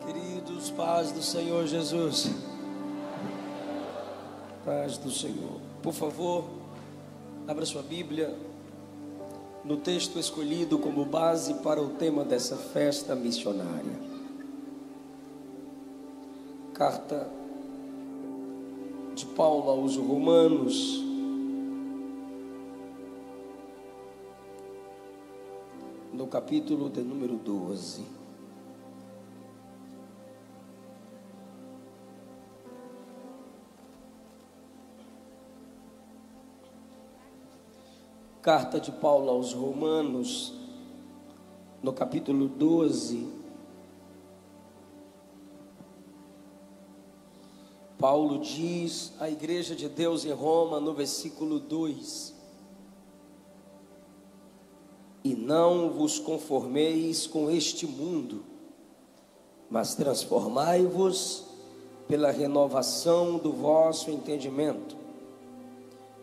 Queridos, paz do Senhor Jesus. Paz do Senhor. Por favor, abra sua Bíblia no texto escolhido como base para o tema dessa festa missionária. Carta de Paulo aos Romanos, no capítulo de número 12. Carta de Paulo aos Romanos, no capítulo 12. Paulo diz à igreja de Deus em Roma, no versículo 2: E não vos conformeis com este mundo, mas transformai-vos pela renovação do vosso entendimento,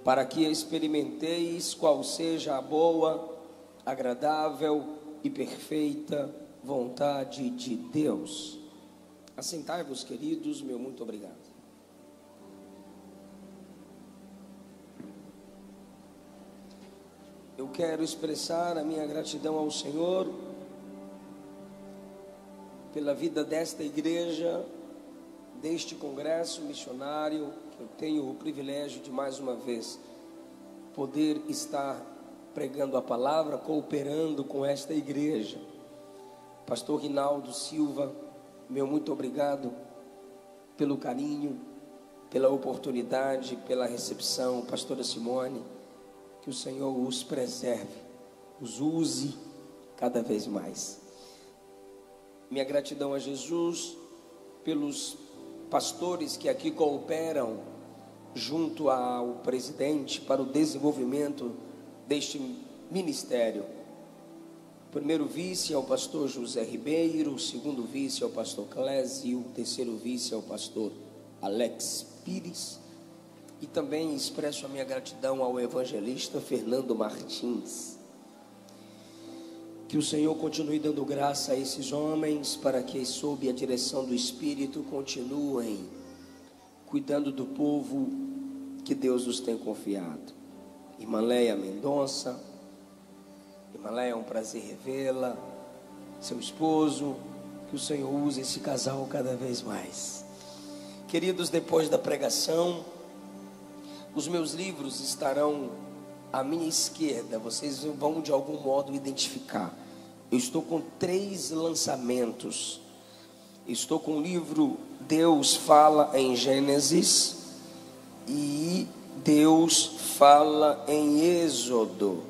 para que experimenteis qual seja a boa, agradável e perfeita vontade de Deus. Assentai-vos, queridos, meu muito obrigado. Eu quero expressar a minha gratidão ao Senhor pela vida desta igreja, deste congresso missionário, que eu tenho o privilégio de mais uma vez poder estar pregando a palavra, cooperando com esta igreja. Pastor Rinaldo Silva, meu muito obrigado pelo carinho, pela oportunidade, pela recepção. Pastora Simone, que o Senhor os preserve, os use cada vez mais. Minha gratidão a Jesus pelos pastores que aqui cooperam junto ao presidente para o desenvolvimento deste ministério. O primeiro vice é o pastor José Ribeiro, o segundo vice é o pastor Clésio, o terceiro vice é o pastor Alex Pires. E também expresso a minha gratidão ao evangelista Fernando Martins. Que o Senhor continue dando graça a esses homens para que, sob a direção do Espírito, continuem cuidando do povo que Deus nos tem confiado. Irmã Leia Mendonça, irmã Leia, é um prazer revê-la, seu esposo, que o Senhor use esse casal cada vez mais. Queridos, depois da pregação, os meus livros estarão à minha esquerda, vocês vão de algum modo identificar. Eu estou com 3 lançamentos. Estou com o livro Deus Fala em Gênesis e Deus Fala em Êxodo.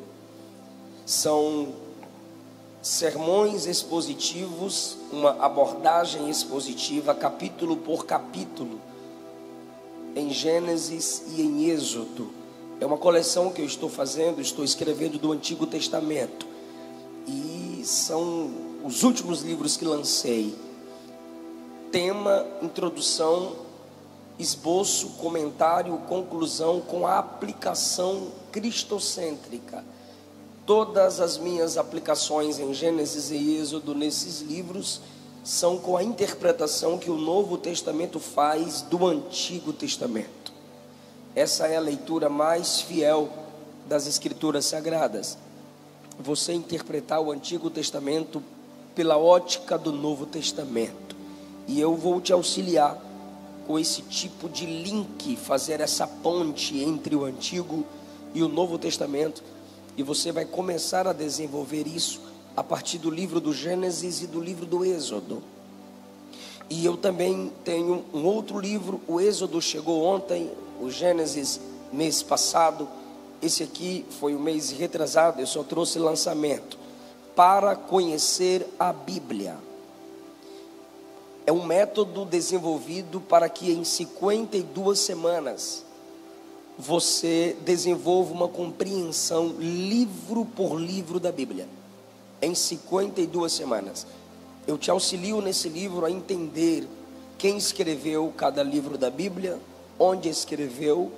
São sermões expositivos, uma abordagem expositiva, capítulo por capítulo, em Gênesis e em Êxodo. É uma coleção que eu estou fazendo, estou escrevendo do Antigo Testamento. E são os últimos livros que lancei. Tema, introdução, esboço, comentário, conclusão, com a aplicação cristocêntrica. Todas as minhas aplicações em Gênesis e Êxodo nesses livros são com a interpretação que o Novo Testamento faz do Antigo Testamento. Essa é a leitura mais fiel das Escrituras Sagradas. Você interpretar o Antigo Testamento pela ótica do Novo Testamento. E eu vou te auxiliar com esse tipo de link, fazer essa ponte entre o Antigo e o Novo Testamento. E você vai começar a desenvolver isso a partir do livro do Gênesis e do livro do Êxodo. E eu também tenho um outro livro. O Êxodo chegou ontem, o Gênesis mês passado. Esse aqui foi o mês retrasado, eu só trouxe lançamento. Para conhecer a Bíblia. É um método desenvolvido para que em 52 semanas você desenvolva uma compreensão livro por livro da Bíblia. Em 52 semanas. Eu te auxilio nesse livro a entender quem escreveu cada livro da Bíblia, onde escreveu,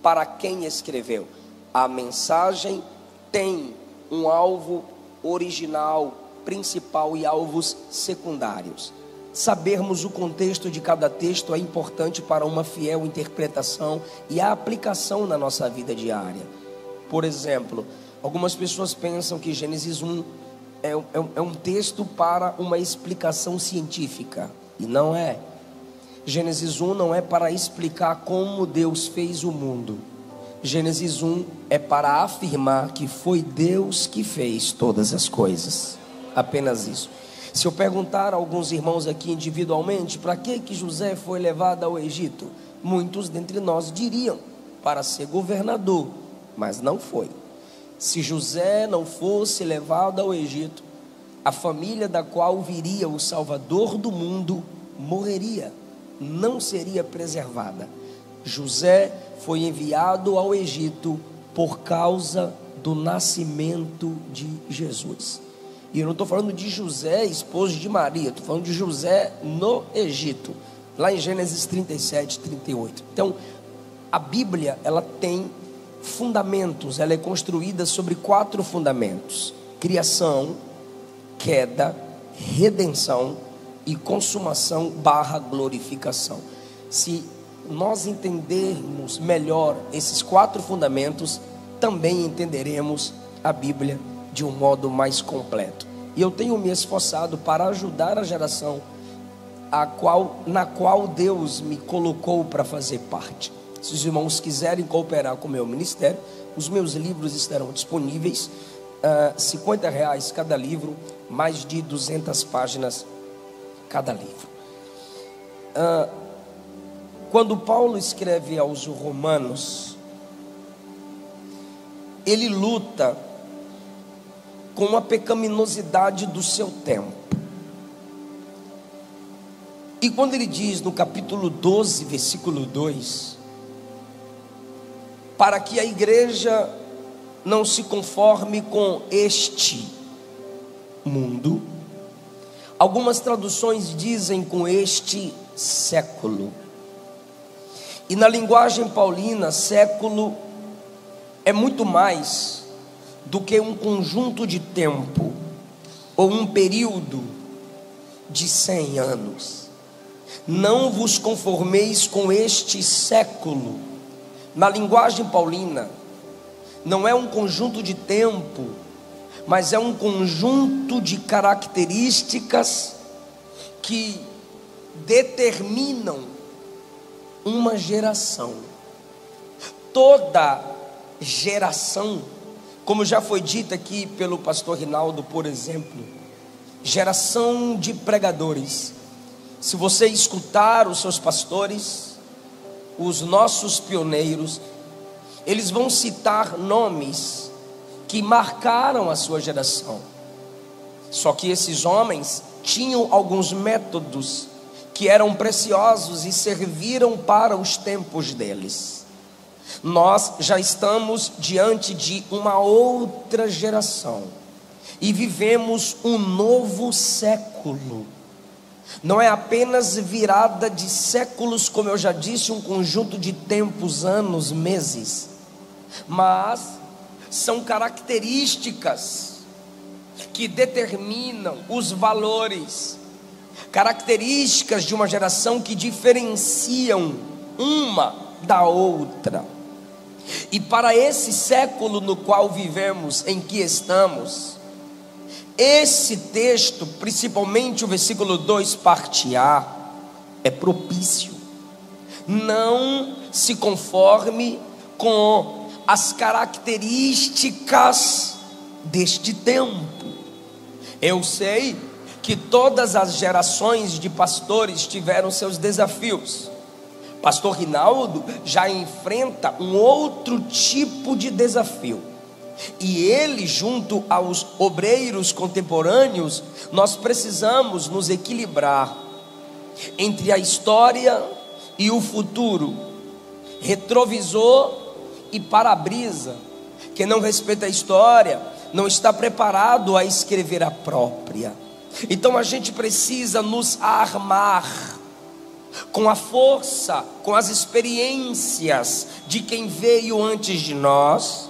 para quem escreveu. A mensagem tem um alvo original, principal e alvos secundários. sabermos o contexto de cada texto é importante para uma fiel interpretação e a aplicação na nossa vida diária. Por exemplo, algumas pessoas pensam que Gênesis 1 é um texto para uma explicação científica, e não é. Gênesis 1 não é para explicar como Deus fez o mundo. Gênesis 1 é para afirmar que foi Deus que fez todas as coisas. Apenas isso. Se eu perguntar a alguns irmãos aqui individualmente, para que José foi levado ao Egito? Muitos dentre nós diriam, para ser governador, mas não foi. Se José não fosse levado ao Egito, a família da qual viria o Salvador do mundo morreria, não seria preservada. José foi enviado ao Egito por causa do nascimento de Jesus. E eu não estou falando de José, esposo de Maria, estou falando de José no Egito, lá em Gênesis 37, 38. Então, a Bíblia, ela tem fundamentos, ela é construída sobre 4 fundamentos: criação, queda, redenção e consumação / glorificação. Se nós entendermos melhor esses 4 fundamentos, também entenderemos a Bíblia de um modo mais completo. E eu tenho me esforçado para ajudar a geração na qual Deus me colocou para fazer parte. Se os irmãos quiserem cooperar com o meu ministério, os meus livros estarão disponíveis, R$50 cada livro, mais de 200 páginas cada livro. Quando Paulo escreve aos Romanos, ele luta com a pecaminosidade do seu tempo. E quando ele diz no capítulo 12, versículo 2, para que a igreja não se conforme com este mundo, algumas traduções dizem com este século. E na linguagem paulina, século é muito mais do que um conjunto de tempo ou um período de 100 anos. Não vos conformeis com este século. Na linguagem paulina, não é um conjunto de tempo, mas é um conjunto de características que determinam uma geração. Toda geração, como já foi dito aqui pelo pastor Rinaldo, por exemplo, geração de pregadores. Se você escutar os seus pastores, os nossos pioneiros, eles vão citar nomes que marcaram a sua geração. Só que esses homens tinham alguns métodos que eram preciosos e serviram para os tempos deles. Nós já estamos diante de uma outra geração e vivemos um novo século. Não é apenas virada de séculos, como eu já disse, um conjunto de tempos, anos, meses, mas são características que determinam os valores, características de uma geração que diferenciam uma da outra. E para esse século no qual vivemos, em que estamos, esse texto, principalmente o versículo 2, parte A, é propício. Não se conforme com as características deste tempo. Eu sei que todas as gerações de pastores tiveram seus desafios. Pastor Rinaldo já enfrenta um outro tipo de desafio. E ele, junto aos obreiros contemporâneos, nós precisamos nos equilibrar entre a história e o futuro, retrovisor e para-brisa. Quem não respeita a história não está preparado a escrever a própria. Então a gente precisa nos armar com a força, com as experiências de quem veio antes de nós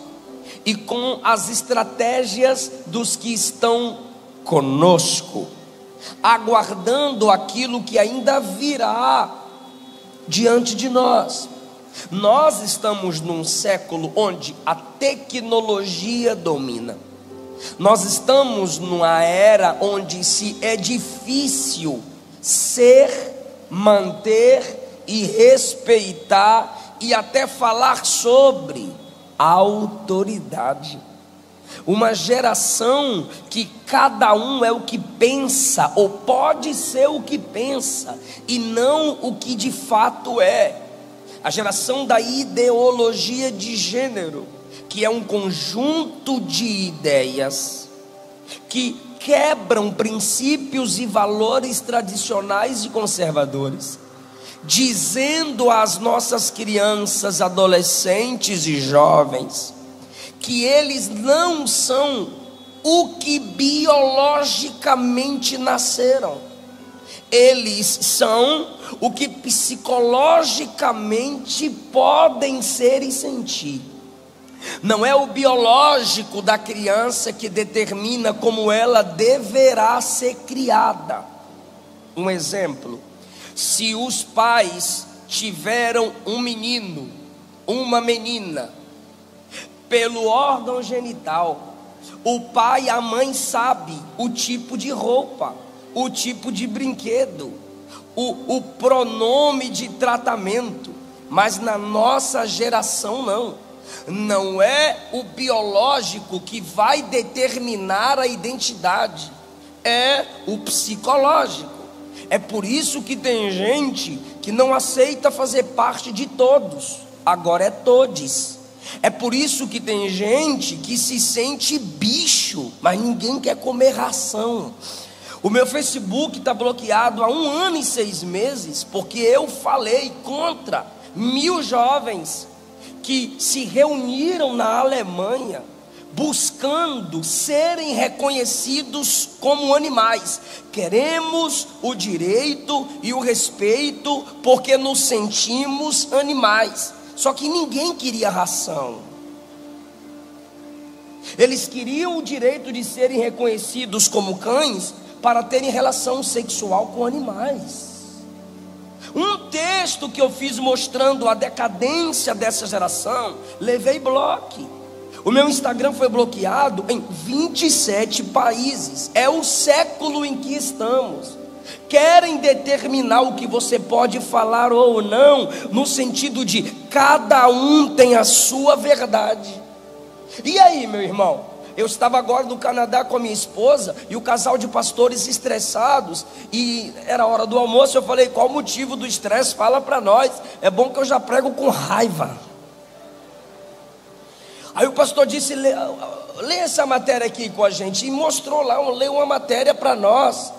e com as estratégias dos que estão conosco. aguardando aquilo que ainda virá diante de nós. Nós estamos num século onde a tecnologia domina. Nós estamos numa era onde se é difícil ser, manter e respeitar e até falar sobre a autoridade. Uma geração que cada um é o que pensa, ou pode ser o que pensa, e não o que de fato é. A geração da ideologia de gênero, que é um conjunto de ideias que quebram princípios e valores tradicionais e conservadores, dizendo às nossas crianças, adolescentes e jovens que eles não são o que biologicamente nasceram, eles são o que psicologicamente podem ser e sentir. Não é o biológico da criança que determina como ela deverá ser criada. Um exemplo: se os pais tiveram um menino, uma menina, pelo órgão genital, o pai e a mãe sabem o tipo de roupa, o tipo de brinquedo, o pronome de tratamento. Mas na nossa geração não é o biológico que vai determinar a identidade, é o psicológico. É por isso que tem gente que não aceita fazer parte de todos, agora é todes. É por isso que tem gente que se sente bicho, mas ninguém quer comer ração. O meu Facebook está bloqueado há 1 ano e 6 meses, porque eu falei contra 1000 jovens que se reuniram na Alemanha, buscando serem reconhecidos como animais. Queremos o direito e o respeito, porque nos sentimos animais. Só que ninguém queria ração. Eles queriam o direito de serem reconhecidos como cães para terem relação sexual com animais. Um texto que eu fiz mostrando a decadência dessa geração, levei bloco. O meu Instagram foi bloqueado em 27 países. É o século em que estamos. Querem determinar o que você pode falar ou não, no sentido de cada um tem a sua verdade. E aí, meu irmão? Eu estava agora no Canadá com a minha esposa e o casal de pastores estressados, e era hora do almoço. Eu falei: qual o motivo do estresse? Fala para nós. É bom que eu já prego com raiva. Aí o pastor disse: lê essa matéria aqui com a gente, e mostrou lá, leu uma matéria para nós.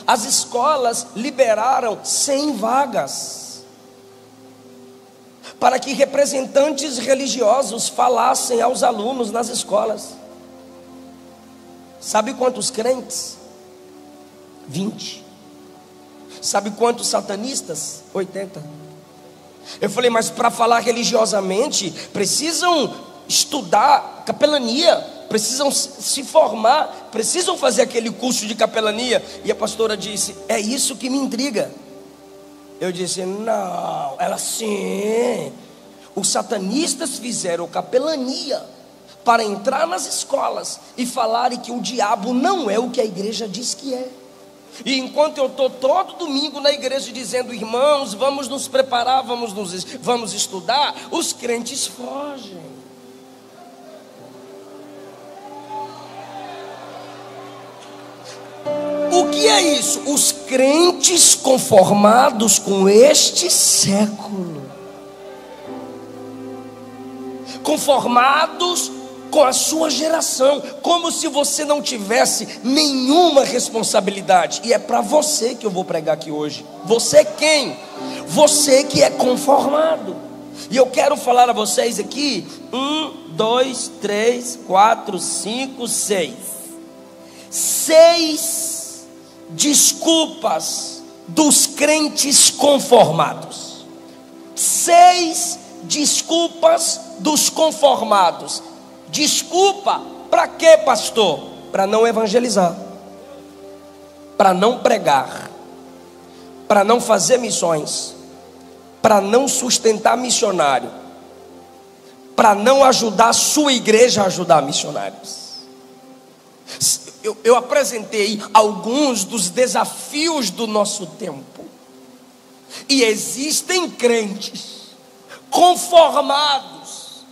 As escolas liberaram 100 vagas para que representantes religiosos falassem aos alunos nas escolas. Sabe quantos crentes? 20. Sabe quantos satanistas? 80. Eu falei: mas para falar religiosamente precisam estudar capelania, precisam se formar, precisam fazer aquele curso de capelania. E a pastora disse: é isso que me intriga. Eu disse: não. Ela: sim, os satanistas fizeram capelania para entrar nas escolas e falarem que o diabo não é o que a igreja diz que é. E enquanto eu estou todo domingo na igreja dizendo: irmãos, vamos nos preparar, vamos estudar, os crentes fogem. O que é isso? Os crentes conformados com este século, conformados com a sua geração, como se você não tivesse nenhuma responsabilidade. E é para você que eu vou pregar aqui hoje. Você quem? Você que é conformado. E eu quero falar a vocês aqui: 1, 2, 3, 4, 5, 6. 6 desculpas dos crentes conformados. 6 desculpas dos conformados. Desculpa para quê, pastor? Para não evangelizar. para não pregar, para não fazer missões, para não sustentar missionário, para não ajudar a sua igreja a ajudar missionários. Eu apresentei alguns dos desafios do nosso tempo. E existem crentes conformados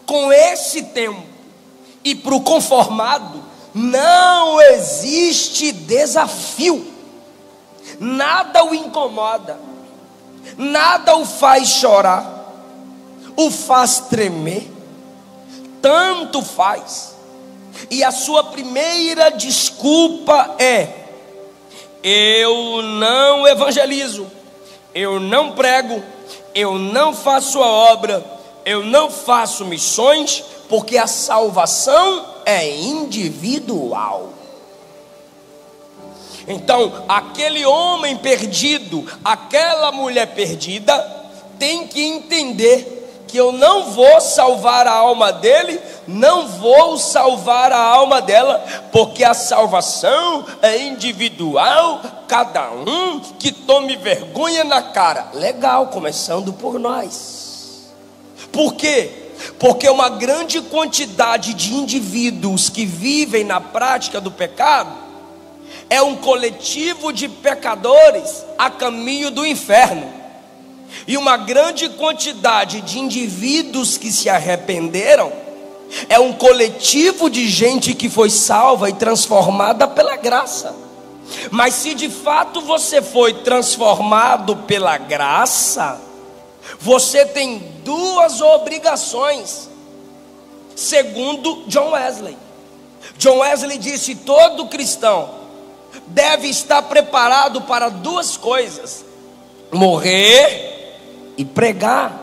com esse tempo. E para o conformado não existe desafio. Nada o incomoda, nada o faz chorar, o faz tremer. Tanto faz. E a sua primeira desculpa é: eu não evangelizo, eu não prego, eu não faço a obra, eu não faço missões, porque a salvação é individual. Então, aquele homem perdido, aquela mulher perdida, tem que entender que eu não vou salvar a alma dele, não vou salvar a alma dela, porque a salvação é individual, cada um que tome vergonha na cara. Legal, começando por nós. Por quê? Porque uma grande quantidade de indivíduos que vivem na prática do pecado é um coletivo de pecadores a caminho do inferno. E uma grande quantidade de indivíduos que se arrependeram é um coletivo de gente que foi salva e transformada pela graça. Mas se de fato você foi transformado pela graça, você tem duas obrigações, segundo John Wesley. John Wesley disse: todo cristão deve estar preparado para duas coisas: morrer e pregar.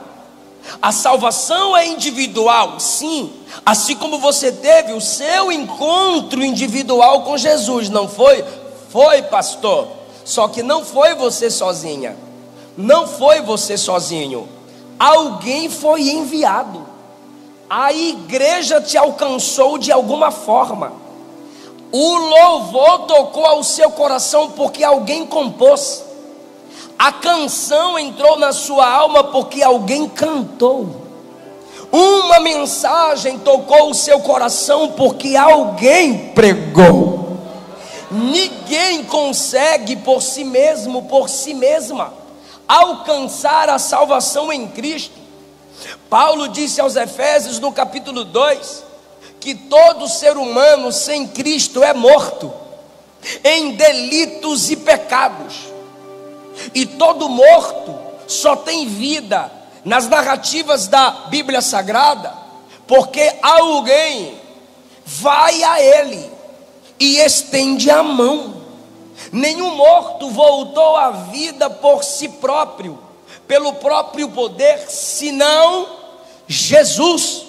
A salvação é individual, sim, assim como você teve o seu encontro individual com Jesus, não foi? Foi, pastor. Só que não foi você sozinha, não foi você sozinho. Alguém foi enviado. A igreja te alcançou de alguma forma. O louvor tocou ao seu coração porque alguém compôs. A canção entrou na sua alma porque alguém cantou. Uma mensagem tocou o seu coração porque alguém pregou. Ninguém consegue por si mesmo, por si mesma, alcançar a salvação em Cristo. Paulo disse aos Efésios no capítulo 2 que todo ser humano sem Cristo é morto em delitos e pecados. E todo morto só tem vida nas narrativas da Bíblia Sagrada, porque alguém vai a ele e estende a mão. Nenhum morto voltou à vida por si próprio, pelo próprio poder, senão Jesus,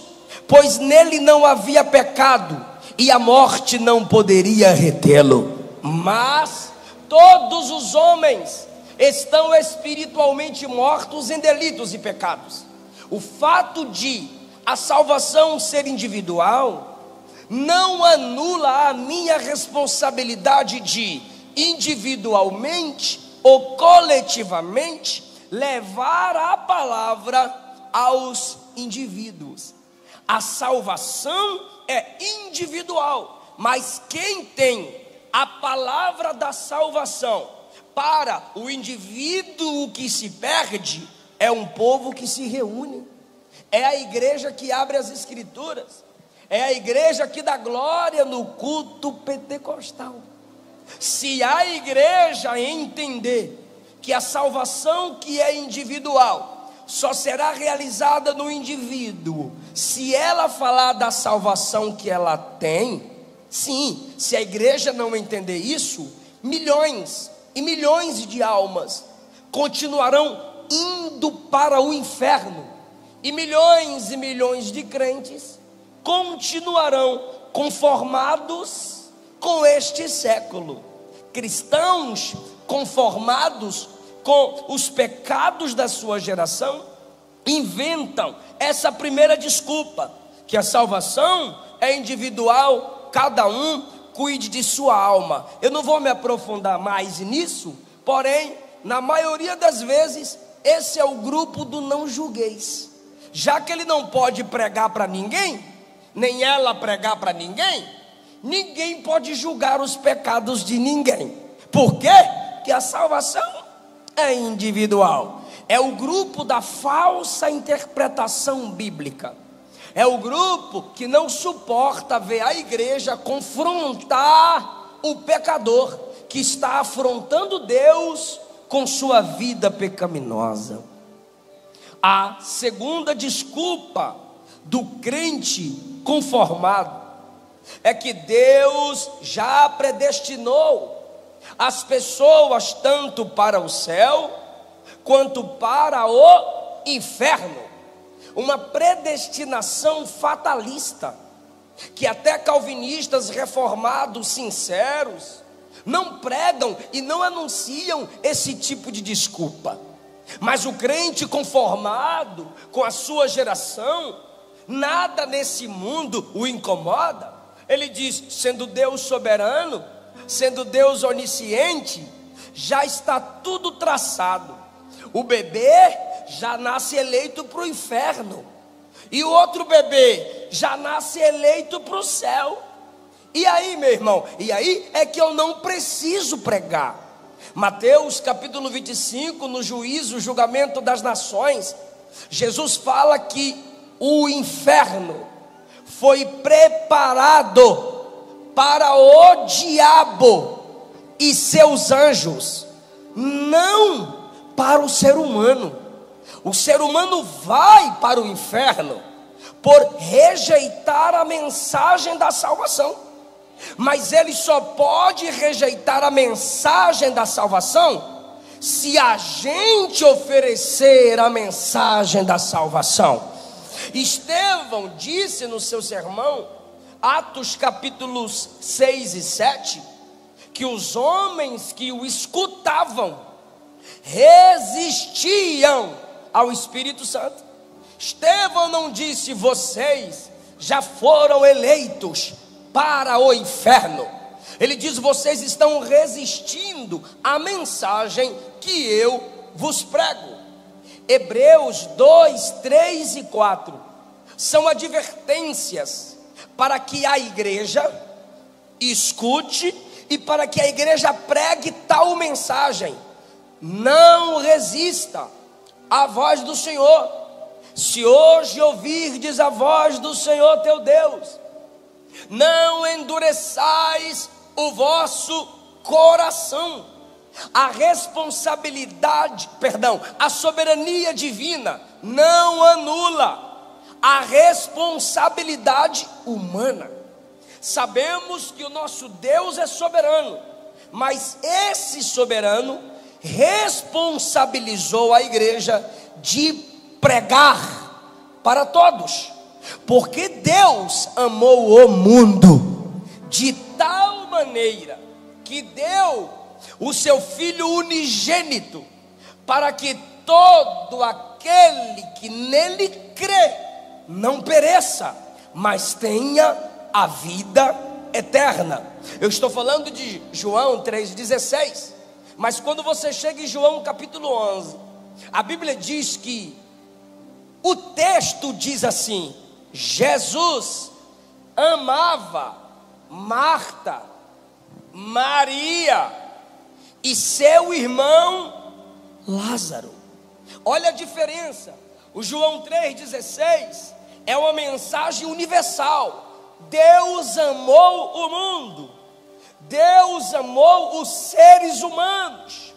pois nele não havia pecado e a morte não poderia retê-lo. Mas todos os homens estão espiritualmente mortos em delitos e pecados. O fato de a salvação ser individual não anula a minha responsabilidade de individualmente ou coletivamente levar a palavra aos indivíduos. A salvação é individual, mas quem tem a palavra da salvação para o indivíduo que se perde é um povo que se reúne. É a igreja que abre as escrituras, é a igreja que dá glória no culto pentecostal. Se a igreja entender que a salvação que é individual só será realizada no indivíduo, se ela falar da salvação que ela tem, sim, se a igreja não entender isso, milhões e milhões de almas continuarão indo para o inferno, e milhões de crentes continuarão conformados com este século. Cristãos conformados com os pecados da sua geração inventam essa primeira desculpa, que a salvação é individual, cada um cuide de sua alma. Eu não vou me aprofundar mais nisso, porém, na maioria das vezes, esse é o grupo do não julgueis. Já que ele não pode pregar para ninguém, nem ela pregar para ninguém, ninguém pode julgar os pecados de ninguém. Por quê? Porque a salvação é individual. É o grupo da falsa interpretação bíblica. É o grupo que não suporta ver a igreja confrontar o pecador que está afrontando Deus com sua vida pecaminosa. A segunda desculpa do crente conformado é que Deus já predestinou as pessoas tanto para o céu quanto para o inferno. Uma predestinação fatalista, que até calvinistas reformados sinceros não pregam e não anunciam esse tipo de desculpa. Mas o crente conformado com a sua geração, nada nesse mundo o incomoda. Ele diz: sendo Deus soberano, sendo Deus onisciente, já está tudo traçado. O bebê já nasce eleito para o inferno, e o outro bebê já nasce eleito para o céu. E aí, meu irmão, e aí é que eu não preciso pregar. Mateus capítulo 25, no juízo, o julgamento das nações, Jesus fala que o inferno foi preparado para o diabo e seus anjos, não para o ser humano. O ser humano vai para o inferno por rejeitar a mensagem da salvação. Mas ele só pode rejeitar a mensagem da salvação se a gente oferecer a mensagem da salvação. Estevão disse no seu sermão, Atos capítulos 6 e 7, que os homens que o escutavam resistiam ao Espírito Santo. Estevão não disse: vocês já foram eleitos para o inferno. Ele diz: vocês estão resistindo à mensagem que eu vos prego. Hebreus 2, 3 e 4 são advertências para que a igreja escute e para que a igreja pregue tal mensagem. Não resista à voz do Senhor. Se hoje ouvirdes a voz do Senhor teu Deus, não endureçais o vosso coração. A responsabilidade, a soberania divina não anula a responsabilidade humana. Sabemos que o nosso Deus é soberano, mas esse soberano responsabilizou a igreja de pregar para todos, porque Deus amou o mundo de tal maneira que deu o seu Filho unigênito, para que todo aquele que nele crê não pereça, mas tenha a vida eterna. Eu estou falando de João 3,16, mas quando você chega em João capítulo 11, a Bíblia diz que o texto diz assim: Jesus amava Marta, Maria e seu irmão Lázaro. Olha a diferença. O João 3,16 é uma mensagem universal. Deus amou o mundo, Deus amou os seres humanos,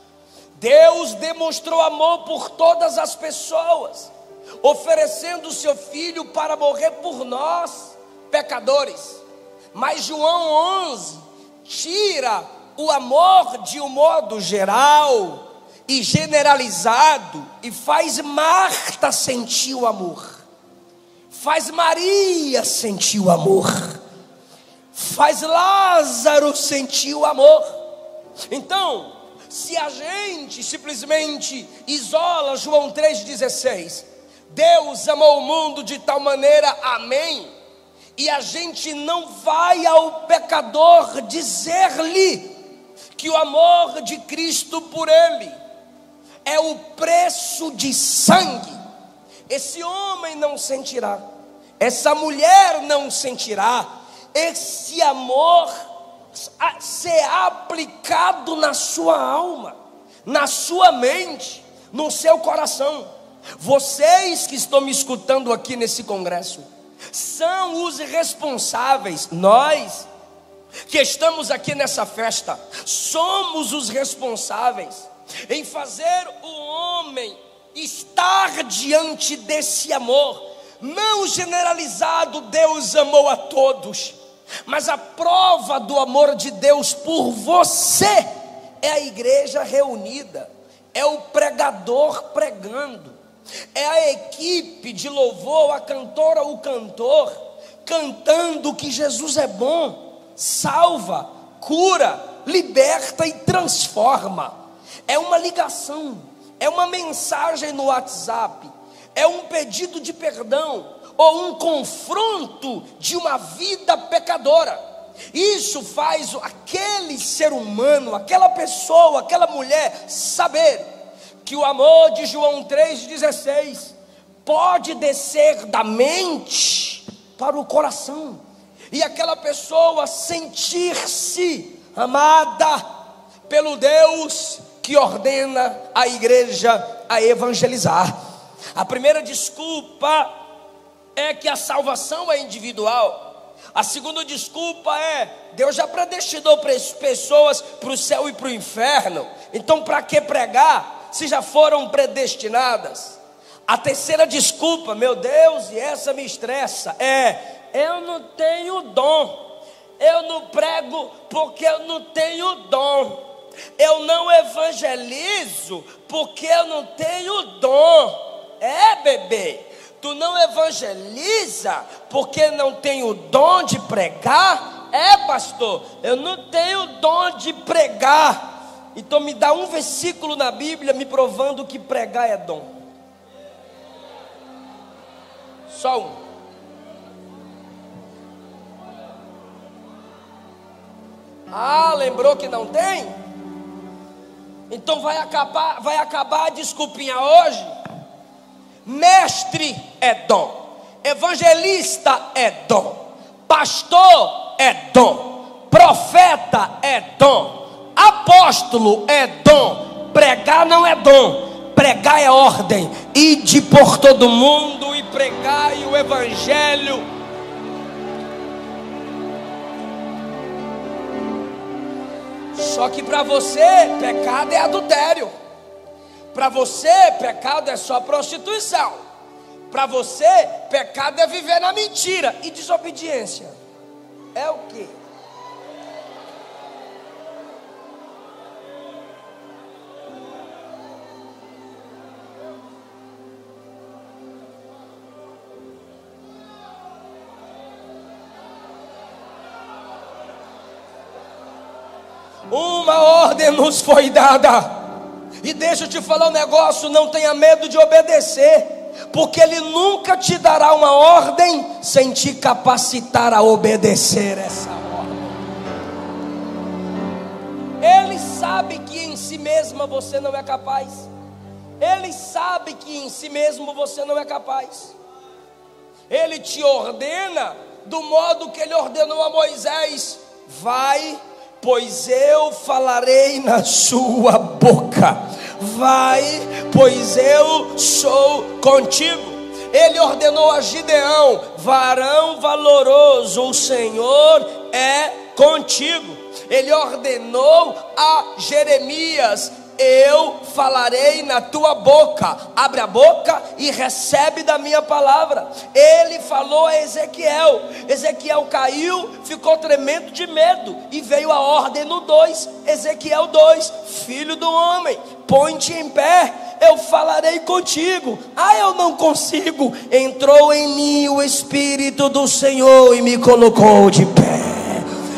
Deus demonstrou amor por todas as pessoas, oferecendo o seu Filho para morrer por nós, pecadores. Mas João 11 tira o amor de um modo geral e generalizado e faz Marta sentir o amor, faz Maria sentir o amor, faz Lázaro sentir o amor. Então, se a gente simplesmente isola João 3,16, Deus amou o mundo de tal maneira, amém, E a gente não vai ao pecador dizer-lhe que o amor de Cristo por ele é o preço de sangue. Esse homem não sentirá, essa mulher não sentirá esse amor ser aplicado na sua alma, na sua mente, no seu coração. Vocês que estão me escutando aqui nesse congresso são os responsáveis. Nós que estamos aqui nessa festa somos os responsáveis em fazer o homem estar diante desse amor, não generalizado. Deus amou a todos, mas a prova do amor de Deus por você é a igreja reunida, é o pregador pregando, é a equipe de louvor, a cantora, o cantor, cantando que Jesus é bom, salva, cura, liberta e transforma. É uma ligação, é uma mensagem no WhatsApp, é um pedido de perdão, ou um confronto de uma vida pecadora. Isso faz aquele ser humano, aquela pessoa, aquela mulher saber que o amor de João 3,16 pode descer da mente para o coração, e aquela pessoa sentir-se amada pelo Deus que ordena a igreja a evangelizar. A primeira desculpa é que a salvação é individual. A segunda desculpa é: Deus já predestinou pessoas para o céu e para o inferno, então para que pregar se já foram predestinadas? A terceira desculpa, meu Deus, e essa me estressa, é: eu não tenho dom, eu não prego porque eu não tenho dom, eu não evangelizo porque eu não tenho dom. É, bebê, tu não evangeliza porque não tem o dom de pregar? É, pastor, eu não tenho dom de pregar. Então me dá um versículo na Bíblia me provando que pregar é dom. Só um. Ah, lembrou que não tem? Então vai acabar a desculpinha hoje. Mestre é dom, evangelista é dom, pastor é dom, profeta é dom, apóstolo é dom. Pregar não é dom, pregar é ordem. Ide por todo mundo e pregai o evangelho. Só que para você, pecado é adultério. Para você, pecado é só prostituição. Para você, pecado é viver na mentira. E desobediência é o quê? Uma ordem nos foi dada. E deixa eu te falar um negócio: não tenha medo de obedecer, porque Ele nunca te dará uma ordem sem te capacitar a obedecer essa ordem. Ele sabe que em si mesma você não é capaz. Ele sabe que em si mesmo você não é capaz. Ele te ordena do modo que Ele ordenou a Moisés: vai, pois eu falarei na sua boca. Vai, pois eu sou contigo. Ele ordenou a Gideão: varão valoroso, o Senhor é contigo. Ele ordenou a Jeremias: eu falarei na tua boca. Abre a boca e recebe da minha palavra. Ele falou a Ezequiel. Ezequiel caiu, ficou tremendo de medo, e veio a ordem no 2, Ezequiel 2: filho do homem, põe-te em pé, eu falarei contigo. Ah, eu não consigo. Entrou em mim o Espírito do Senhor e me colocou de pé.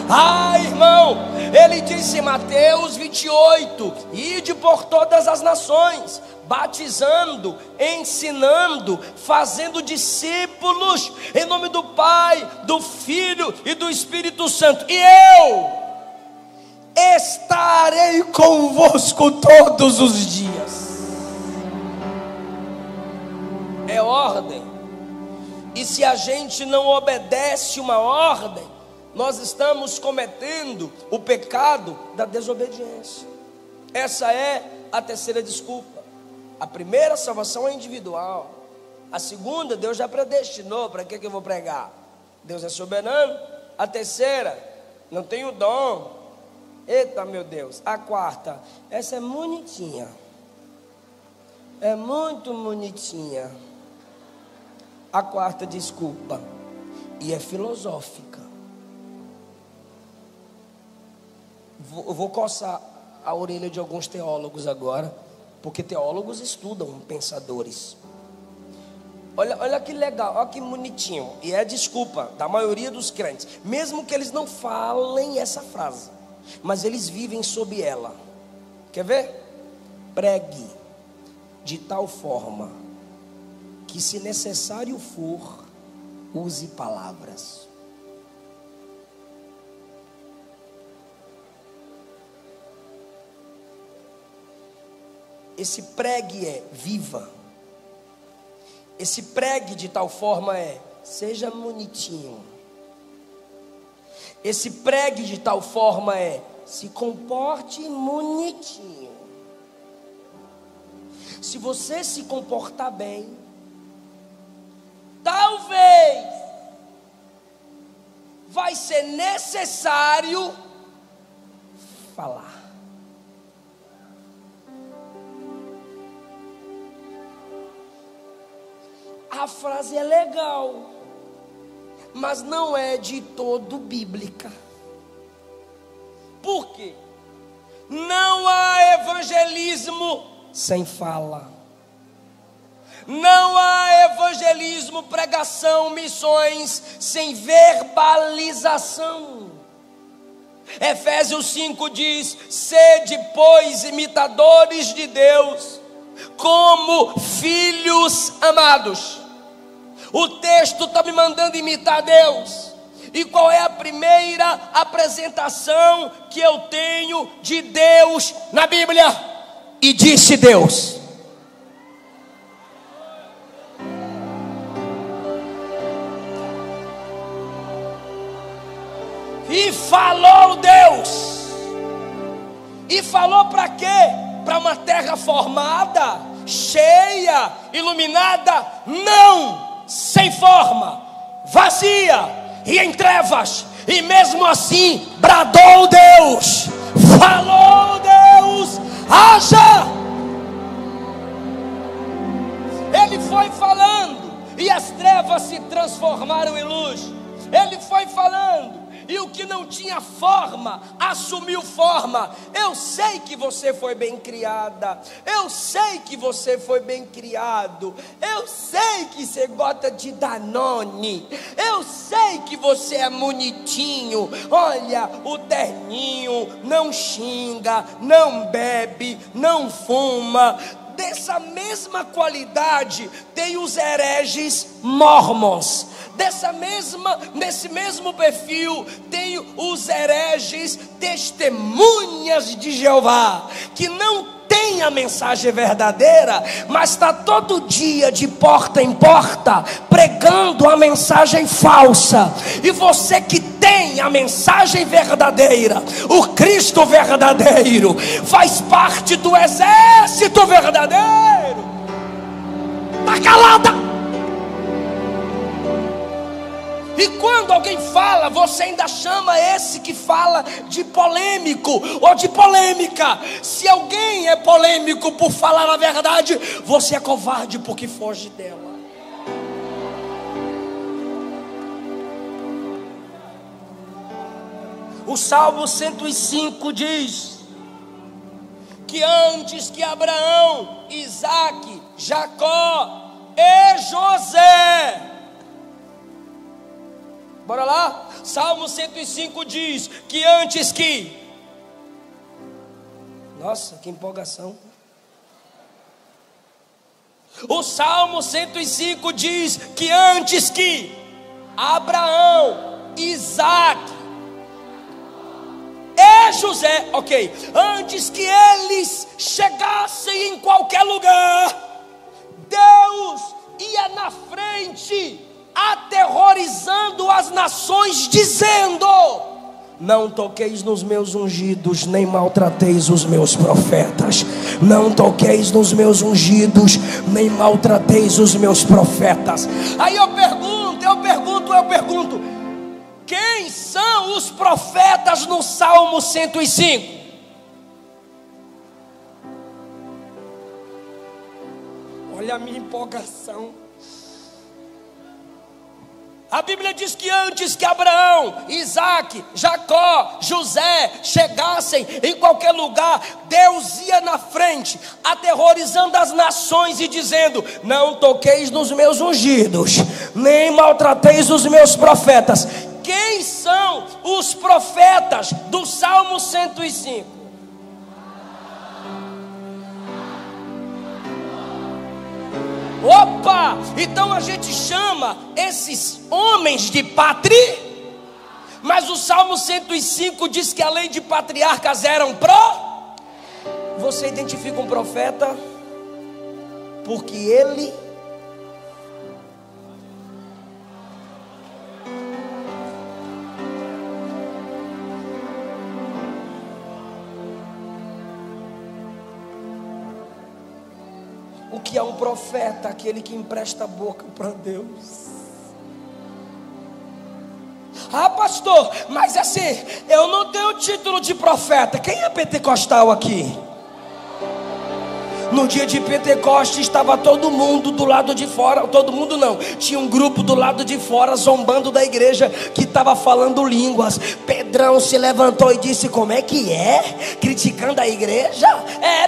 Ah, irmão, Ele disse em Mateus 28: ide por todas as nações, batizando, ensinando, fazendo discípulos, em nome do Pai, do Filho e do Espírito Santo. E eu estarei convosco todos os dias. É ordem. E se a gente não obedece uma ordem, nós estamos cometendo o pecado da desobediência. Essa é a terceira desculpa. A primeira, a salvação é individual. A segunda, Deus já predestinou. Para que eu vou pregar? Deus é soberano. A terceira, não tenho dom. Eita, meu Deus. A quarta, essa é bonitinha. É muito bonitinha. A quarta desculpa, e é filosófica. Eu vou coçar a orelha de alguns teólogos agora, porque teólogos estudam pensadores. Olha que legal, olha que bonitinho. E é a desculpa da maioria dos crentes, mesmo que eles não falem essa frase, mas eles vivem sob ela. Quer ver? Pregue de tal forma que, se necessário for, use palavras. Esse pregue é viva. Esse pregue de tal forma é seja bonitinho. Esse pregue de tal forma é se comporte bonitinho. Se você se comportar bem, talvez vai ser necessário falar. A frase é legal, mas não é de todo bíblica. Por quê? Não há evangelismo sem fala. Não há evangelismo, pregação, missões sem verbalização. Efésios 5 diz: sede, pois, imitadores de Deus, como filhos amados. O texto está me mandando imitar Deus. E qual é a primeira apresentação que eu tenho de Deus na Bíblia? E disse Deus. E falou Deus. E falou para quê? Para uma terra formada, cheia, iluminada? Não! Sem forma, vazia e em trevas. E mesmo assim bradou Deus, falou Deus, haja. Ele foi falando e as trevas se transformaram em luz. Ele foi falando e o que não tinha forma assumiu forma. Eu sei que você foi bem criada, eu sei que você foi bem criado, eu sei que você gosta de Danone, eu sei que você é bonitinho. Olha o terninho, não xinga, não bebe, não fuma. Dessa mesma qualidade tem os hereges mormons. Nesse mesmo perfil tem os hereges testemunhas de Jeová, que não tem a mensagem verdadeira, mas está todo dia de porta em porta pregando a mensagem falsa. E você que tem a mensagem verdadeira, o Cristo verdadeiro, faz parte do exército verdadeiro. Está calada. E quando alguém fala, você ainda chama esse que fala de polêmico ou de polêmica. Se alguém é polêmico por falar a verdade, você é covarde porque foge dela. O Salmo 105 diz que antes que Abraão, Isaque, Jacó e José... Bora lá? Salmo 105 diz que antes que Nossa, que empolgação. O Salmo 105 diz que antes que Abraão, Isaac e José, antes que eles chegassem em qualquer lugar, Deus ia na frente, aterrorizando as nações, dizendo: não toqueis nos meus ungidos, nem maltrateis os meus profetas. Não toqueis nos meus ungidos, nem maltrateis os meus profetas. Aí eu pergunto, quem são os profetas no Salmo 105? Olha a minha empolgação. A Bíblia diz que antes que Abraão, Isaac, Jacó, José chegassem em qualquer lugar, Deus ia na frente, aterrorizando as nações e dizendo: não toqueis nos meus ungidos, nem maltrateis os meus profetas. Quem são os profetas do Salmo 105? Opa! Então a gente chama esses homens de mas o Salmo 105 diz que além de patriarcas eram Você identifica um profeta porque ele O que é um profeta? Aquele que empresta a boca para Deus. Ah, pastor, mas assim, eu não tenho título de profeta. Quem é pentecostal aqui? No dia de Pentecostes estava todo mundo do lado de fora. Todo mundo não, tinha um grupo do lado de fora zombando da igreja que estava falando línguas. Pedrão se levantou e disse: como é que é? Criticando a igreja?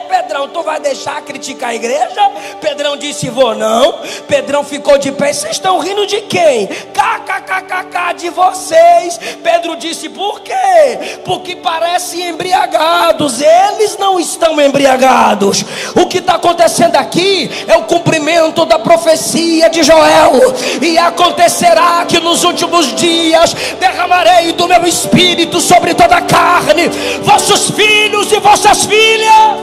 Pedrão, tu vai deixar criticar a igreja? Pedrão disse: vou não. Pedrão ficou de pé. Vocês estão rindo de quem? KKKKK de vocês. Pedro disse: por quê? Porque parecem embriagados. Eles não estão embriagados. O que está acontecendo aqui é o cumprimento da profecia de Joel. E acontecerá que nos últimos dias derramarei do meu espírito sobre toda a carne. Vossos filhos e vossas filhas,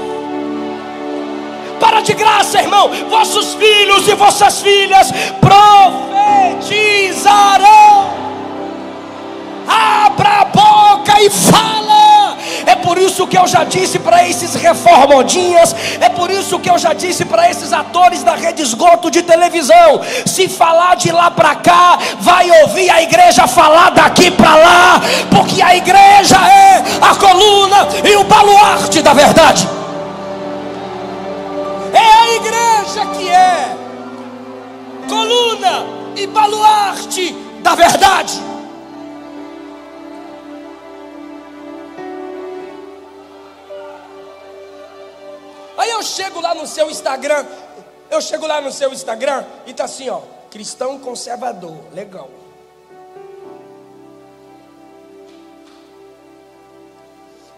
para de graça, irmão, vossos filhos e vossas filhas profetizarão. Abra a boca e fala. É por isso que eu já disse para esses reformodinhas, é por isso que eu já disse para esses atores da Rede Esgoto de televisão: se falar de lá para cá, vai ouvir a igreja falar daqui para lá, porque a igreja é a coluna e o baluarte da verdade. É a igreja que é coluna e baluarte da verdade. Aí eu chego lá no seu Instagram, e tá assim, ó: cristão conservador. Legal.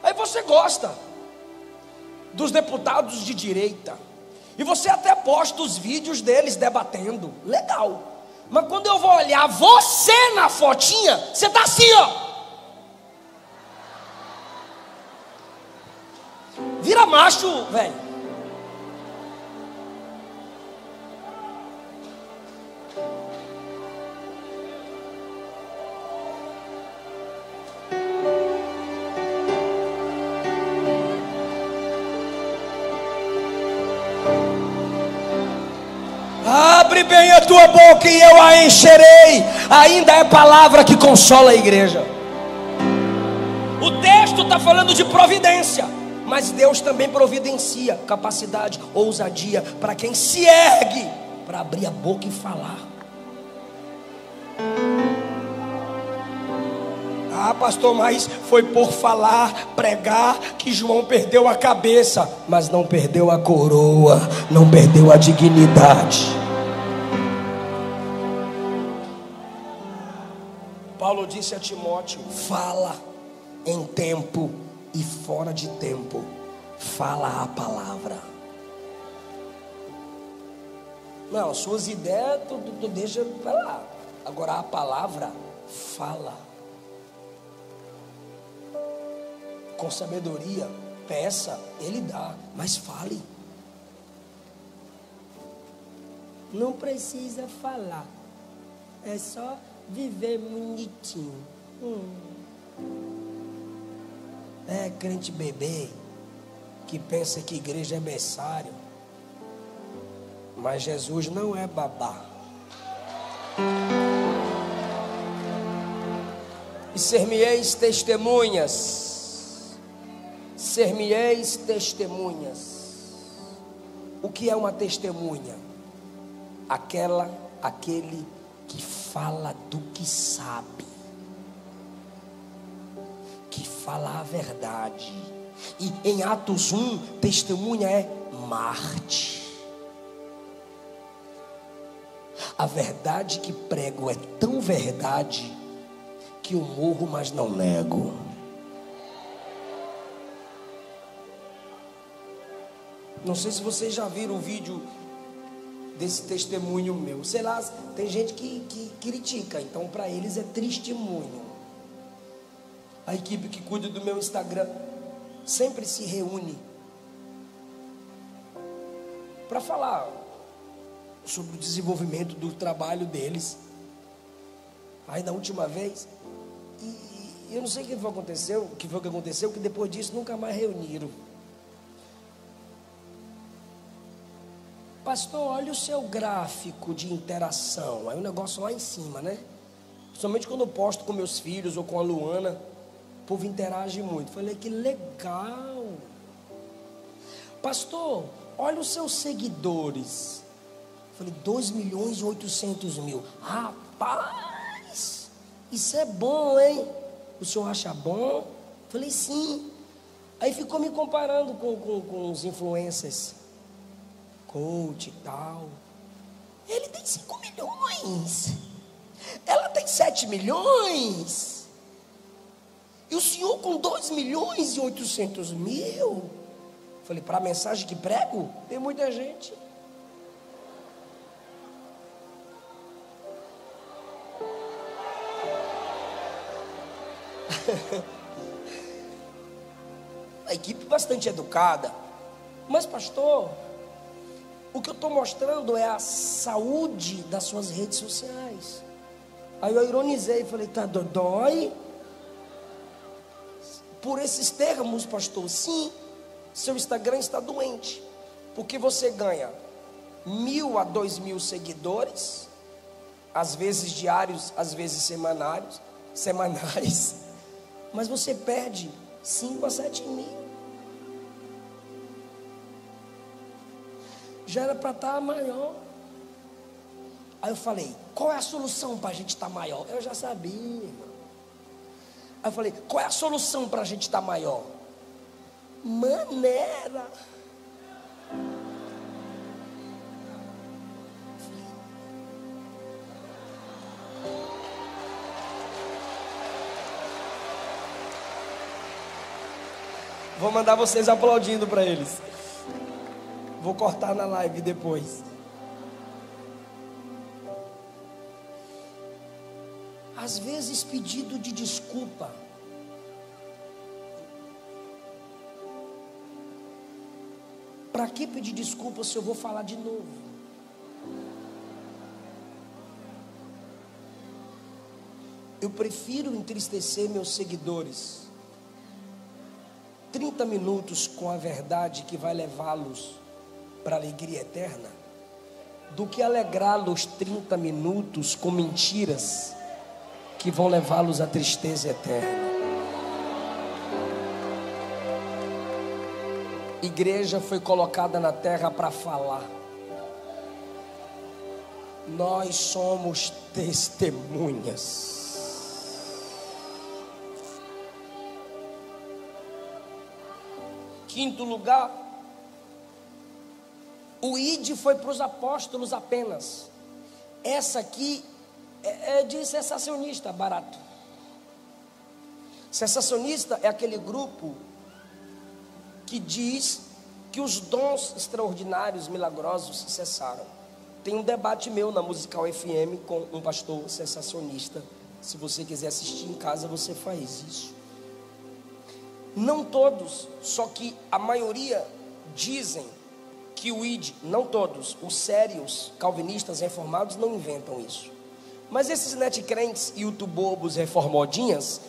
Aí você gosta dos deputados de direita, e você até posta os vídeos deles debatendo. Legal. Mas quando eu vou olhar você na fotinha, você tá assim, ó. Vira macho, velho. Abre bem a tua boca e eu a encherei. Ainda é palavra que consola a igreja. O texto está falando de providência, mas Deus também providencia capacidade, ousadia para quem se ergue para abrir a boca e falar. Ah, pastor, mas foi por falar, pregar, que João perdeu a cabeça, mas não perdeu a coroa, não perdeu a dignidade. Paulo disse a Timóteo: fala em tempo e fora de tempo, fala a palavra. Não, suas ideias tu deixa pra lá. Agora a palavra fala. Com sabedoria, peça, Ele dá, mas fale. Não precisa falar, é só viver bonitinho. É crente bebê que pensa que igreja é berçário, mas Jesus não é babá. E ser-me-eis testemunhas. Ser-me-eis testemunhas. O que é uma testemunha? Aquele que fala do que sabe, que fala a verdade. E em Atos 1, testemunha é Marte. A verdade que prego é tão verdade que eu morro, mas não nego. Não sei se vocês já viram o vídeo desse testemunho meu. Sei lá, tem gente que critica, então para eles é testemunho. A equipe que cuida do meu Instagram sempre se reúne para falar sobre o desenvolvimento do trabalho deles. Aí na última vez, e eu não sei o que foi que aconteceu, que depois disso nunca mais reuniram. Pastor, olha o seu gráfico de interação. Aí o negócio lá em cima, né? Principalmente quando eu posto com meus filhos ou com a Luana, o povo interage muito. Falei, que legal. Pastor, olha os seus seguidores. Falei, 2.800.000. Rapaz, isso é bom, hein? O senhor acha bom? Falei, sim. Aí ficou me comparando com os influencers, coach e tal. Ele tem 5 milhões. Ela tem 7 milhões. E o senhor com 2.800.000. Falei, para a mensagem que prego, tem muita gente. A equipe bastante educada. Mas pastor, o que eu estou mostrando é a saúde das suas redes sociais. Aí eu ironizei e falei, tá dói? Por esses termos, pastor, sim, seu Instagram está doente. Porque você ganha 1.000 a 2.000 seguidores, às vezes diários, às vezes semanais, mas você perde 5 a 7 mil. Já era para estar maior. Aí eu falei, qual é a solução para a gente estar maior? Eu já sabia, irmão. Aí eu falei, qual é a solução para a gente estar maior? Maneira. Vou mandar vocês aplaudindo para eles. Vou cortar na live depois. Às vezes pedido de desculpa. Para que pedir desculpa se eu vou falar de novo? Eu prefiro entristecer meus seguidores 30 minutos com a verdade que vai levá-los para a alegria eterna, do que alegrá-los 30 minutos com mentiras que vão levá-los à tristeza eterna. Igreja foi colocada na terra para falar. Nós somos testemunhas. Quinto lugar, o ID foi para os apóstolos apenas. Essa aqui é de sensacionista barato. Sensacionista é aquele grupo que diz que os dons extraordinários, milagrosos cessaram. Tem um debate meu na Musical FM com um pastor sensacionista. Se você quiser assistir em casa, você faz isso. Não todos, só que a maioria dizem que o ID, não todos, os sérios calvinistas reformados não inventam isso. Mas esses netcrentes e youtubobos reformodinhas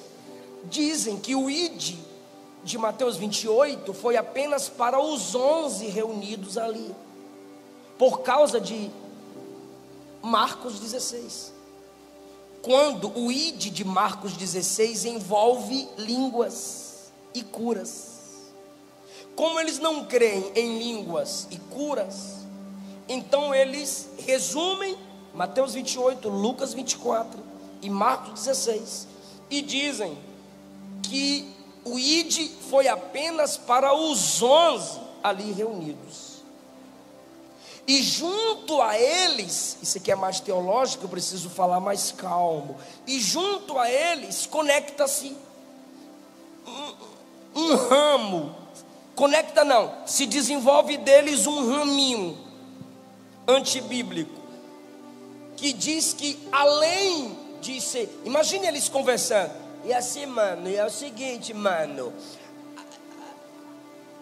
dizem que o ID de Mateus 28 foi apenas para os 11 reunidos ali, por causa de Marcos 16. Quando o ID de Marcos 16 envolve línguas e curas. Como eles não creem em línguas e curas, então eles resumem Mateus 28, Lucas 24 e Marcos 16 e dizem que o ID foi apenas para os 11 ali reunidos. E junto a eles, isso aqui é mais teológico, eu preciso falar mais calmo. E junto a eles conecta-se um ramo. Conecta não, se desenvolve deles um raminho antibíblico, que diz que além de ser, imagine eles conversando, e assim, mano, é o seguinte, mano,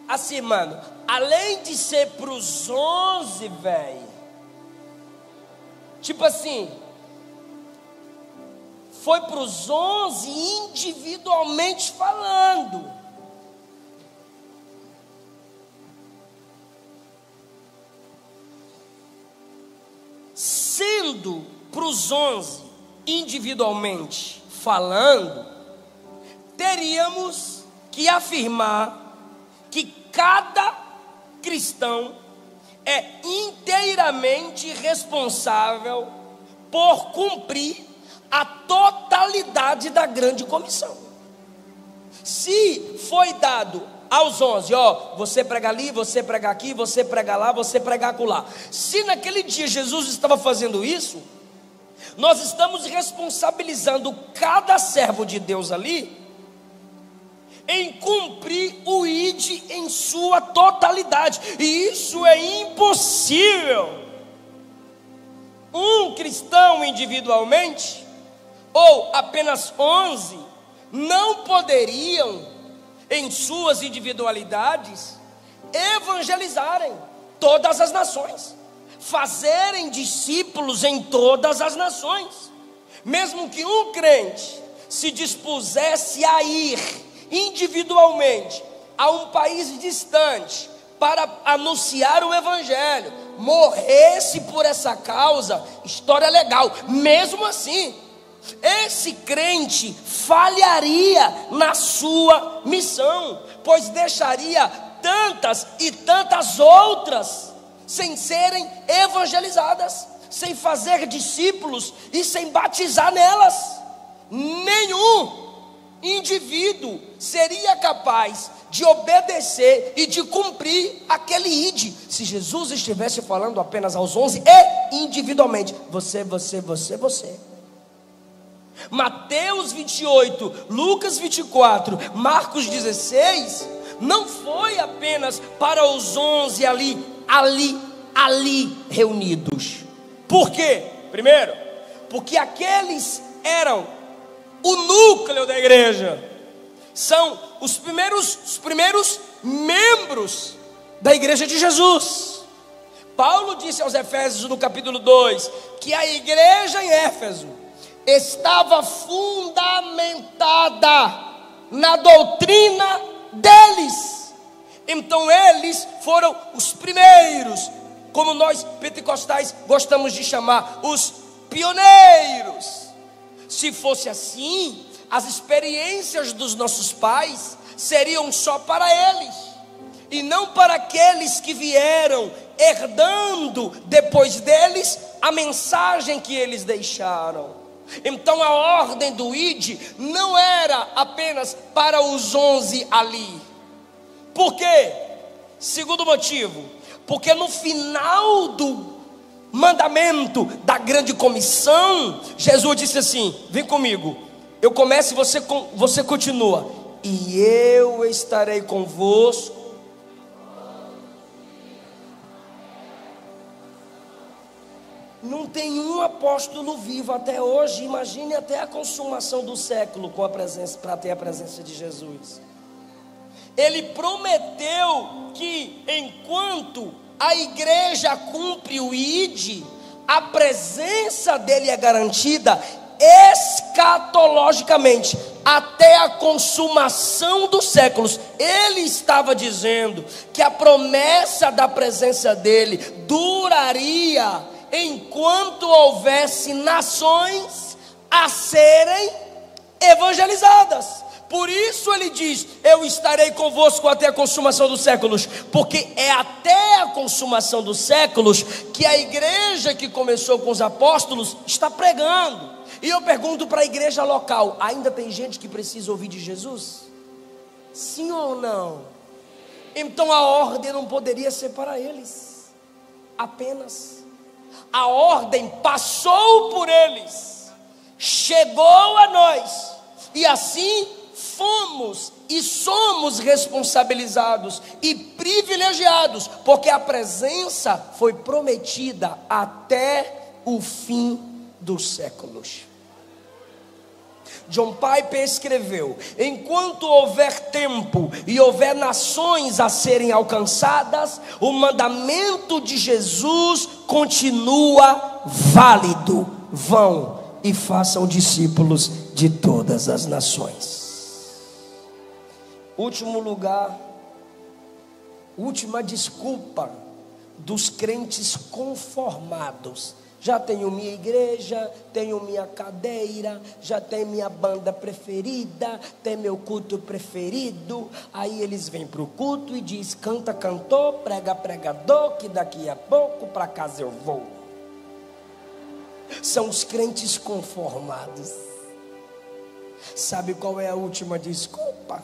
assim, mano, além de ser para os 11, velho, tipo assim, foi para os 11 individualmente falando. Sendo para os 11 individualmente falando, teríamos que afirmar que cada cristão é inteiramente responsável por cumprir a totalidade da grande comissão. Se foi dado aos 11, ó, você prega ali, você prega aqui, você prega lá, você prega acolá. Se naquele dia Jesus estava fazendo isso, nós estamos responsabilizando cada servo de Deus ali em cumprir o ID em sua totalidade. E isso é impossível. Um cristão individualmente, ou apenas 11, não poderiam, em suas individualidades, evangelizarem todas as nações, fazerem discípulos em todas as nações. Mesmo que um crente se dispusesse a ir individualmente a um país distante para anunciar o evangelho, morresse por essa causa, história legal. Mesmo assim, esse crente falharia na sua missão, pois deixaria tantas e tantas outras sem serem evangelizadas, sem fazer discípulos e sem batizar nelas. Nenhum indivíduo seria capaz de obedecer e de cumprir aquele ID, se Jesus estivesse falando apenas aos 11 e individualmente, você. Mateus 28, Lucas 24, Marcos 16, não foi apenas para os 11 ali reunidos. Por quê? Primeiro, porque aqueles eram o núcleo da igreja, são os primeiros membros da igreja de Jesus. Paulo disse aos Efésios no capítulo 2, que a igreja em Éfeso estava fundamentada na doutrina deles. Então eles foram os primeiros, como nós pentecostais gostamos de chamar, os pioneiros. Se fosse assim, as experiências dos nossos pais seriam só para eles, e não para aqueles que vieram herdando depois deles a mensagem que eles deixaram. Então a ordem do ID não era apenas para os 11 ali. Por quê? Segundo motivo, porque no final do mandamento da grande comissão, Jesus disse assim: vem comigo, eu começo e você continua, e eu estarei convosco Não tem um apóstolo vivo até hoje. Imagine até a consumação do século com a presença, para ter a presença de Jesus. Ele prometeu que enquanto a igreja cumpre o ID, a presença dele é garantida escatologicamente, até a consumação dos séculos. Ele estava dizendo que a promessa da presença dele duraria enquanto houvesse nações a serem evangelizadas. Por isso ele diz: eu estarei convosco até a consumação dos séculos, porque é até a consumação dos séculos que a igreja que começou com os apóstolos está pregando. E eu pergunto para a igreja local: ainda tem gente que precisa ouvir de Jesus? Sim ou não? Então a ordem não poderia ser para eles apenas. A ordem passou por eles, chegou a nós, e assim fomos e somos responsabilizados e privilegiados, porque a presença foi prometida até o fim dos séculos. John Piper escreveu: enquanto houver tempo e houver nações a serem alcançadas, o mandamento de Jesus continua válido. Vão e façam discípulos de todas as nações. Último lugar, última desculpa dos crentes conformados: já tenho minha igreja, tenho minha cadeira, já tenho minha banda preferida, tem meu culto preferido. Aí eles vêm para o culto e diz: canta cantor, prega pregador, que daqui a pouco para casa eu vou. São os crentes conformados. Sabe qual é a última desculpa?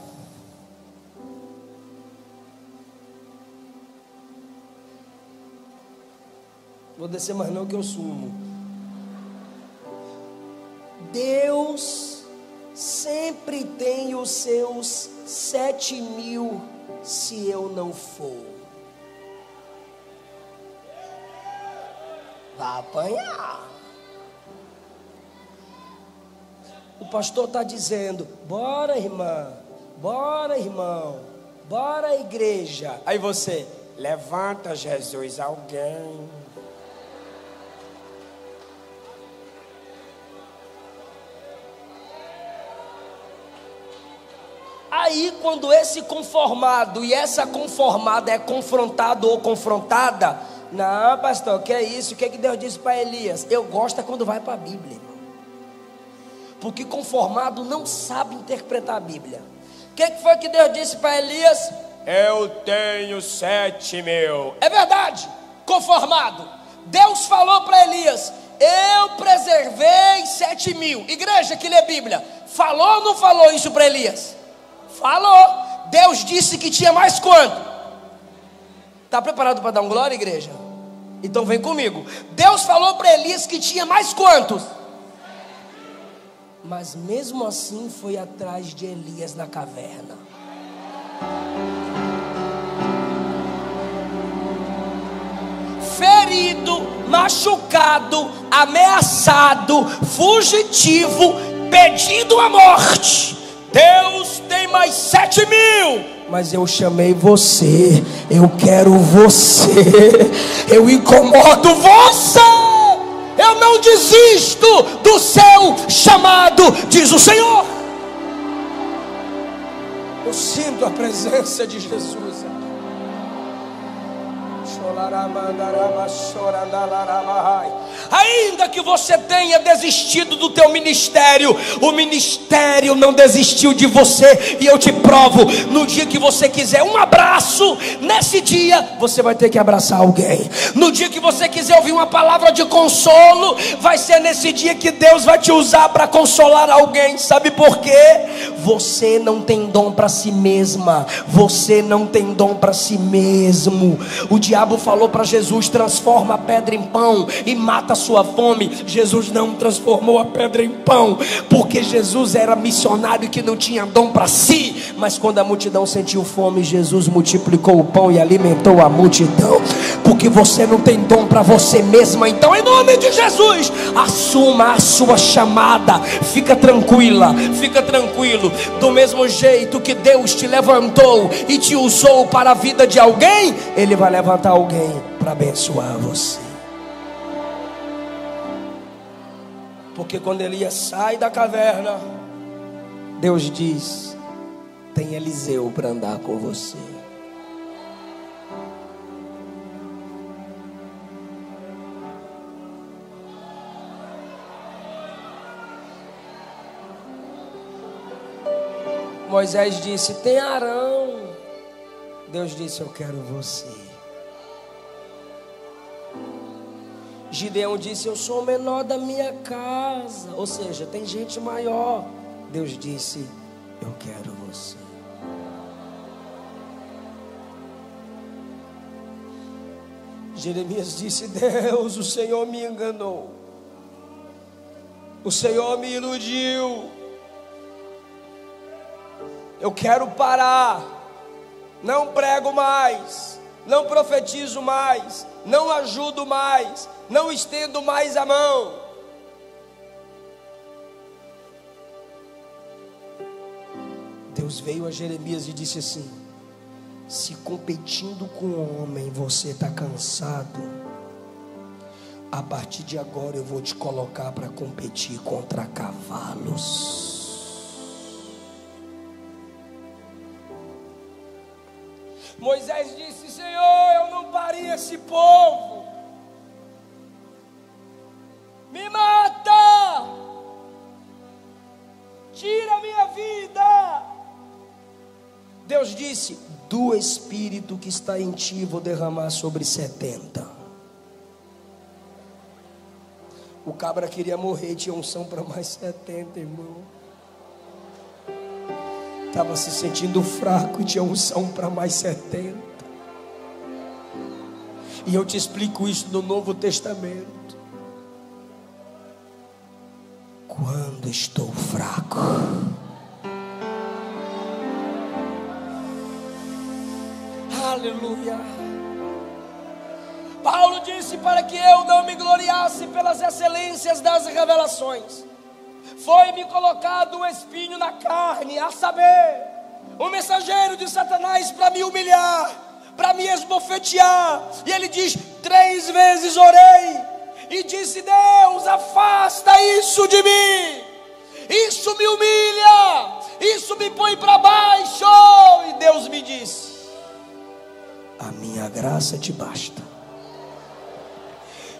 Vou descer mais não que eu sumo. Deus sempre tem os seus 7.000 se eu não for. Vai apanhar. O pastor está dizendo: bora irmã, bora irmão, bora igreja. Aí você: levanta Jesus, alguém. Aí quando esse conformado e essa conformada é confrontado ou confrontada: não pastor, que é isso? O que Deus disse para Elias? Eu gosto é quando vai para a Bíblia, porque conformado não sabe interpretar a Bíblia. O que foi que Deus disse para Elias? Eu tenho 7.000. É verdade, conformado. Deus falou para Elias: eu preservei 7.000. Igreja que lê Bíblia, falou ou não falou isso para Elias? Falou. Deus disse que tinha mais quanto? Está preparado para dar um glória, igreja? Então vem comigo. Deus falou para Elias que tinha mais quantos? Mas mesmo assim foi atrás de Elias na caverna. Ferido, machucado, ameaçado, fugitivo, pedindo a morte. Deus tem mais 7.000. Mas eu chamei você, eu quero você, eu incomodo você. Eu não desisto do seu chamado, diz o Senhor. Eu sinto a presença de Jesus. Ainda que você tenha desistido do teu ministério, o ministério não desistiu de você. E eu te provo: no dia que você quiser um abraço, nesse dia você vai ter que abraçar alguém. No dia que você quiser ouvir uma palavra de consolo, vai ser nesse dia que Deus vai te usar para consolar alguém. Sabe por quê? Você não tem dom para si mesma. Você não tem dom para si mesmo. O diabo falou para Jesus: transforma a pedra em pão e mata a sua fome. Jesus não transformou a pedra em pão, porque Jesus era missionário que não tinha dom para si. Mas quando a multidão sentiu fome, Jesus multiplicou o pão e alimentou a multidão. Porque que você não tem dom para você mesma. Então, em nome de Jesus, assuma a sua chamada. Fica tranquila, fica tranquilo. Do mesmo jeito que Deus te levantou e te usou para a vida de alguém, Ele vai levantar alguém para abençoar você. Porque quando Elias sai da caverna, Deus diz: tem Eliseu para andar com você. Moisés disse: tem Arão. Deus disse: eu quero você. Gideão disse: eu sou o menor da minha casa. Ou seja, tem gente maior. Deus disse: eu quero você. Jeremias disse: Deus, o Senhor me enganou, o Senhor me iludiu. Eu quero parar, não prego mais, não profetizo mais, não ajudo mais, não estendo mais a mão. Deus veio a Jeremias e disse assim: se competindo com o homem você está cansado, a partir de agora eu vou te colocar para competir contra cavalos. Moisés disse: Senhor, eu não parei esse povo, me mata, tira a minha vida. Deus disse: do Espírito que está em ti vou derramar sobre 70. O cabra queria morrer, tinha unção para mais 70, irmão. Estava se sentindo fraco e tinha unção para mais 70. E eu te explico isso no Novo Testamento. Quando estou fraco, aleluia. Paulo disse para que eu não me gloriasse pelas excelências das revelações. Foi-me colocado um espinho na carne, a saber, um mensageiro de Satanás para me humilhar, para me esbofetear. E ele diz: 3 vezes orei e disse: Deus, afasta isso de mim, isso me humilha, isso me põe para baixo. E Deus me disse: a minha graça te basta,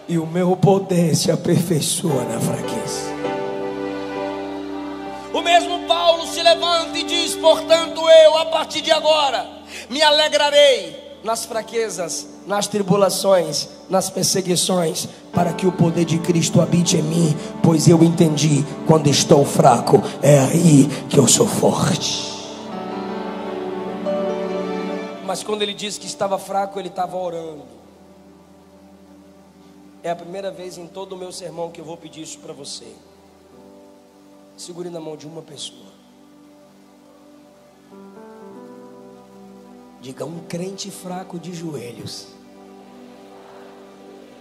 e o meu poder se aperfeiçoa na fraqueza. O mesmo Paulo se levanta e diz: portanto eu, a partir de agora, me alegrarei nas fraquezas, nas tribulações, nas perseguições, para que o poder de Cristo habite em mim, pois eu entendi, quando estou fraco, é aí que eu sou forte. Mas quando ele disse que estava fraco, ele estava orando. É a primeira vez em todo o meu sermão que eu vou pedir isso para você. Segure na mão de uma pessoa. Diga: um crente fraco de joelhos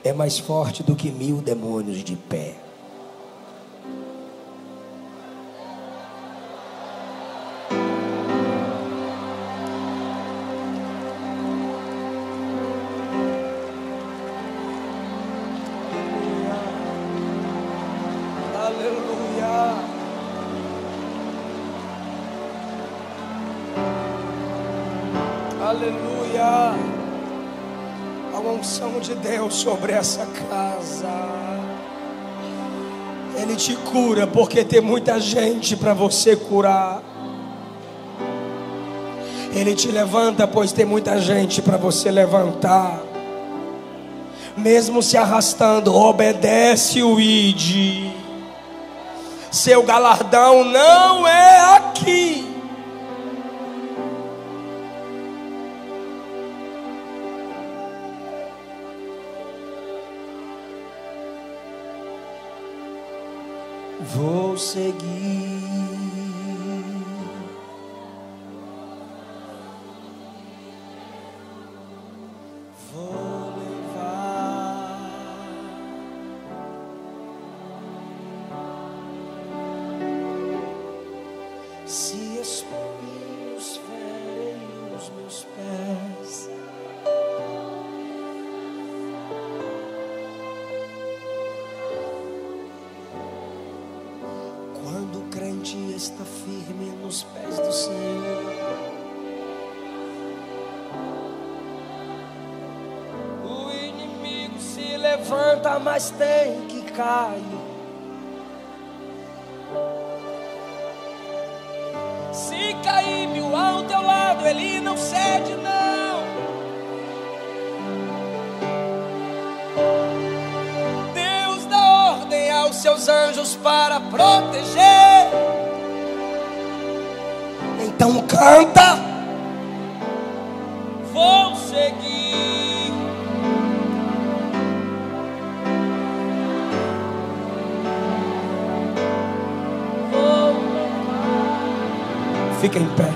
é mais forte do que 1000 demônios de pé. Aleluia. A unção de Deus sobre essa casa. Ele te cura, porque tem muita gente para você curar. Ele te levanta, pois tem muita gente para você levantar. Mesmo se arrastando, obedece o ide. Seu galardão não é aqui. Vou seguir, vou levar firme nos pés do Senhor. O inimigo se levanta, mas tem que cair. Se cair 1000 ao teu lado, ele não cede, não. Deus dá ordem aos seus anjos para proteger. Então canta, vou seguir. Vou amar. Fica em pé.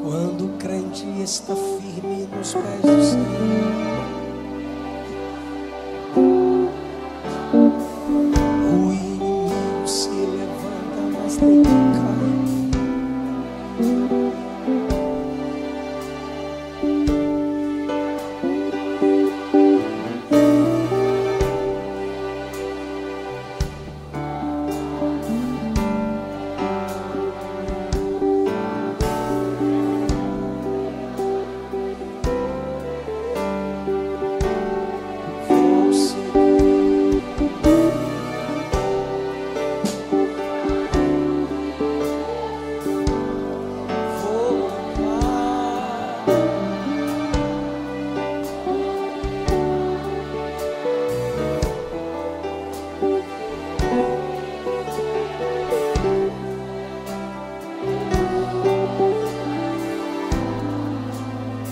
Quando o crente está firme nos pés do Senhor, o inimigo se levanta, mas tem que cair.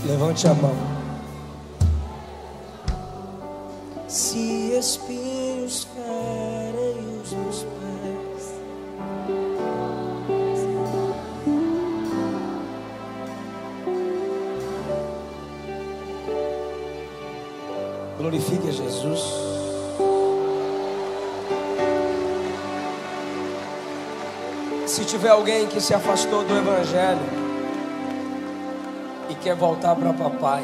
Levante a mão. Se espinhos ferem os meus pés, glorifique a Jesus. Se tiver alguém que se afastou do Evangelho e quer voltar para papai,